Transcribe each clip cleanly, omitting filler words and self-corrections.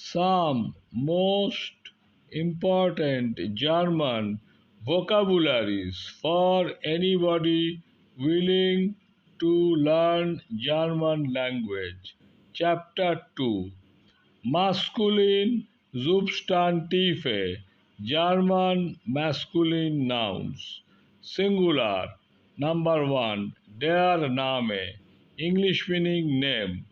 Some most important German vocabularies for anybody willing to learn German language. Chapter 2. Masculine Substantive, German masculine nouns. Singular. Number 1. Der Name, English meaning name.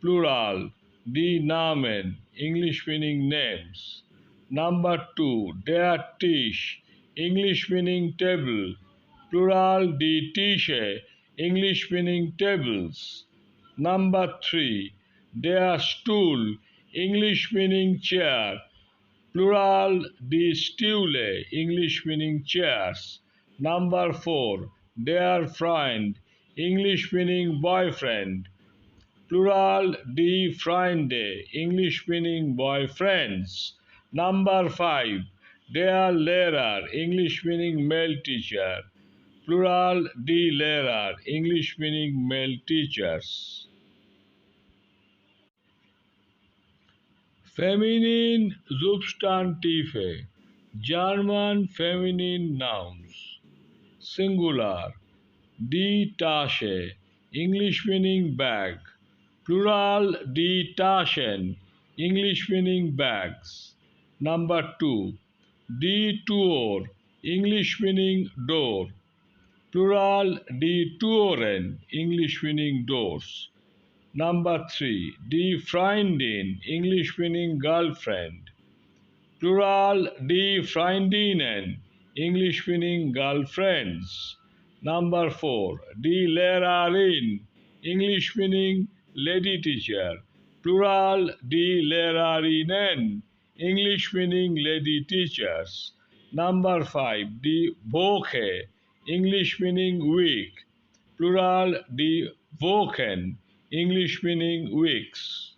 Plural. Die Namen, English meaning names. Number 2. Der Tisch, English meaning table. Plural. Die Tische, English meaning tables. Number 3. Der Stuhl, English meaning chair. Plural. Die Stühle, English meaning chairs. Number 4. Der Freund, English meaning boyfriend. Plural. Die Freunde, English meaning boyfriends. Number 5. Der Lehrer, English meaning male teacher. Plural. Die Lehrer, English meaning male teachers. Feminine Substantive, German feminine nouns. Singular. Die Tasche, English meaning bag. Plural. Die Taschen, English meaning bags. Number 2. Die Tür, English meaning door. Plural. Die Türen, English meaning doors. Number 3. Die Freundin, English meaning girlfriend. Plural. Die Freundinnen, English meaning girlfriends. Number 4. Die Lehrerin, English meaning lady teacher. Plural. Die Lehrerinnen, English meaning lady teachers. Number 5. Die Woche, English meaning week. Plural. Die Wochen, English meaning weeks.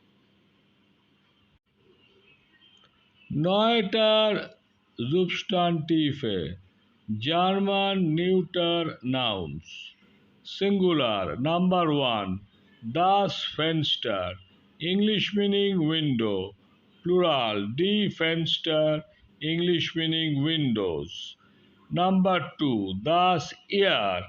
Neuter Substantive, German neuter nouns. Singular. Number 1. Das Fenster, English meaning window. Plural. Die Fenster, English meaning windows. Number 2. Das Jahr,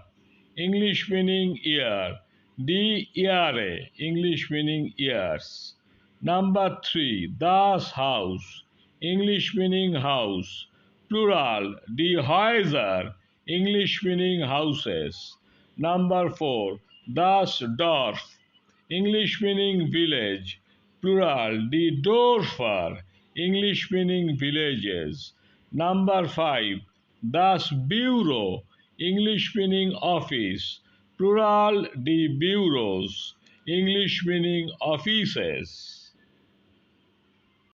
English meaning year. Die Jahre, English meaning years. Number 3. Das Haus, English meaning house. Plural. Die Häuser, English meaning houses. Number 4. Das Dorf, English meaning village. Plural. Die Dörfer, English meaning villages. Number 5. Das Büro, English meaning office. Plural. Die Bureaus, English meaning offices.